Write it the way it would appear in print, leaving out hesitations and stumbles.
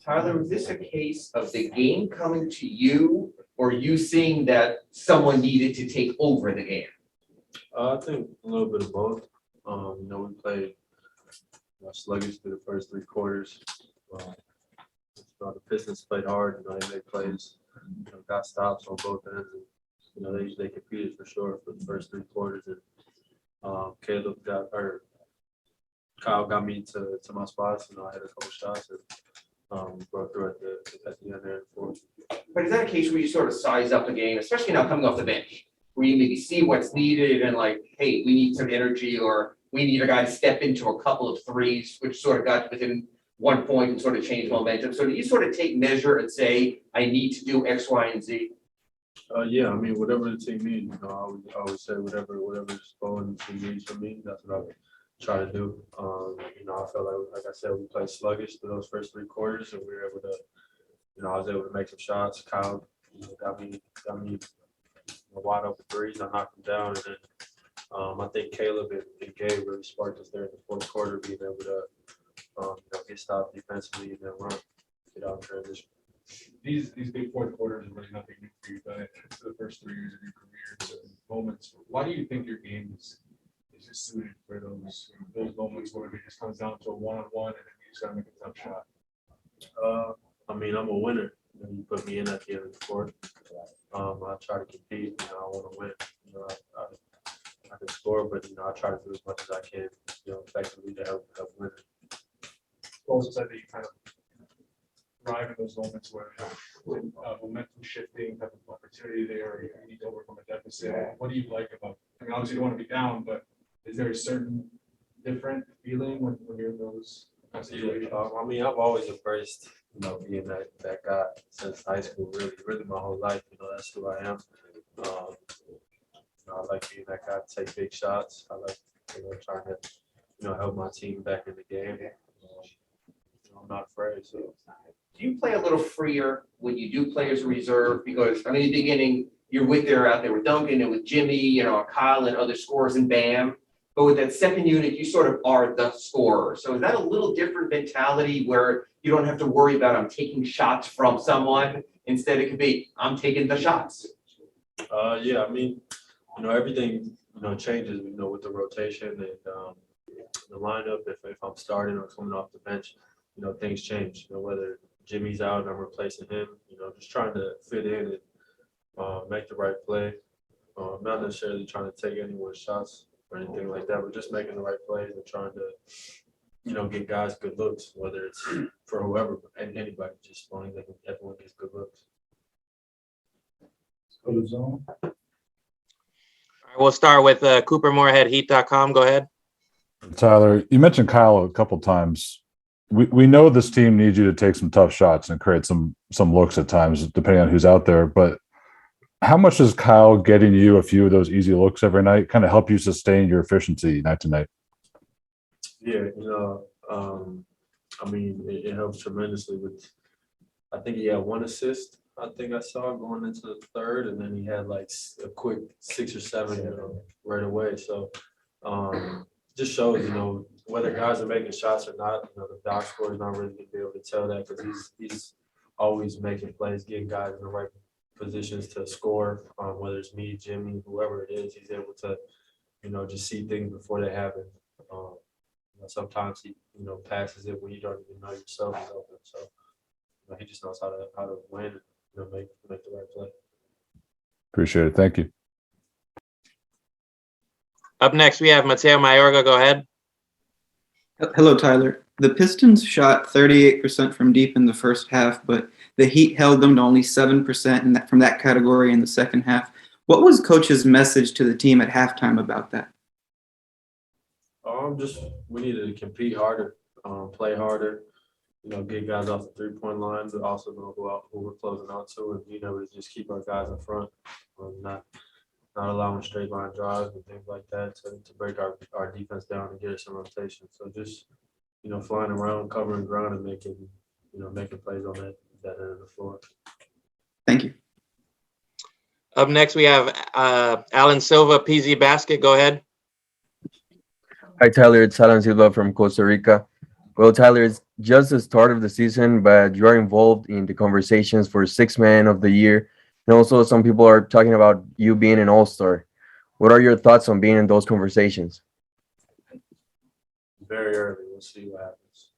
Tyler, is this a case of the game coming to you or you seeing that someone needed to take over the game? I think a little bit of both. We played sluggish through the first three quarters. The Pistons played hard. They made plays. Got stops on both ends. And, they competed for sure for the first three quarters. And Kyle got me to my spots. I had a couple shots and broke through at the end there. But is that a case where you sort of size up the game, especially now coming off the bench, where you maybe see what's needed and like, hey, we need some energy or we need a guy to step into a couple of threes, which sort of got within 1 point and sort of change momentum. So do you sort of take measure and say, I need to do X, Y, and Z? Yeah, whatever the team needs, I always say whatever is going to needs from me, that's what I try to do. I felt like I said, we played sluggish through those first three quarters, and we were able to, I was able to make some shots. Kyle, got me wide open threes. I knocked them down, and then I think Caleb and Gabe really sparked us there in the fourth quarter, being able to get stopped defensively and then run, get out in transition. These big fourth quarters are really nothing new for you, but it's the first 3 years of your career, certain moments. Why do you think your game is just suited for those moments where it just comes down to a one-on-one and then you just gotta make a tough shot? I'm a winner. You put me in at the end of the fourth. I try to compete. I want to win. I can score, but I try to do as much as I can, effectively to help win it. Also said that you kind of thrive in those moments where momentum shifting, type of opportunity there, you need to overcome a deficit. What do you like about? Obviously you don't want to be down, but is there a certain different feeling when you're in those kind of situations? I've always embraced, being that guy since high school. Really, my whole life. That's who I am. I like being that guy to take big shots. I like, trying to, help my team back in the game. I'm not afraid. So, Do you play a little freer when you do play as a reserve? Because in the beginning, you're out there with Duncan and with Jimmy, Kyle and other scorers and Bam. But with that second unit, you sort of are the scorer. So is that a little different mentality where you don't have to worry about I'm taking shots from someone? Instead, it could be I'm taking the shots. Yeah, everything changes. With the rotation and the lineup. If I'm starting or coming off the bench, things change. Whether Jimmy's out and I'm replacing him, just trying to fit in and make the right play. Not necessarily trying to take anyone's shots or anything like that, but just making the right plays and trying to, get guys good looks, whether it's for whoever and anybody, just as long as everyone gets good looks. Let's go to zone. All right, we'll start with Cooper Moorhead, Heat.com. Go ahead. Tyler, you mentioned Kyle a couple times. We know this team needs you to take some tough shots and create some looks at times, depending on who's out there. But how much does Kyle getting you a few of those easy looks every night kind of help you sustain your efficiency night to night? Yeah, it helps tremendously. I think he had 1 assist. I think I saw going into the third, and then he had like a quick 6 or 7 right away. So just shows, whether guys are making shots or not, the box score is not really going to be able to tell that because he's always making plays, getting guys in the right positions to score, whether it's me, Jimmy, whoever it is, he's able to, just see things before they happen. Sometimes he, passes it when you don't even know yourself is open. So he just knows how to win and make the right play. Appreciate it. Thank you. Up next, we have Mateo Mayorga. Go ahead. Hello, Tyler. The Pistons shot 38% from deep in the first half, but the Heat held them to only 7% from that category in the second half. What was Coach's message to the team at halftime about that? We needed to compete harder, play harder, get guys off the three-point line, but also know who we're closing out to, and being able to just keep our guys in front, not allowing straight line drives and things like that to break our defense down and get us some rotation. So just, flying around, covering ground and making plays on that end of the floor. Thank you. Up next, we have Alan Silva, PZ Basket. Go ahead. Hi, Tyler. It's Alan Silva from Costa Rica. Well, Tyler, just the start of the season, but you're involved in the conversations for Sixth Man of the Year. And also, some people are talking about you being an all-star. What are your thoughts on being in those conversations? Very early. We'll see what happens.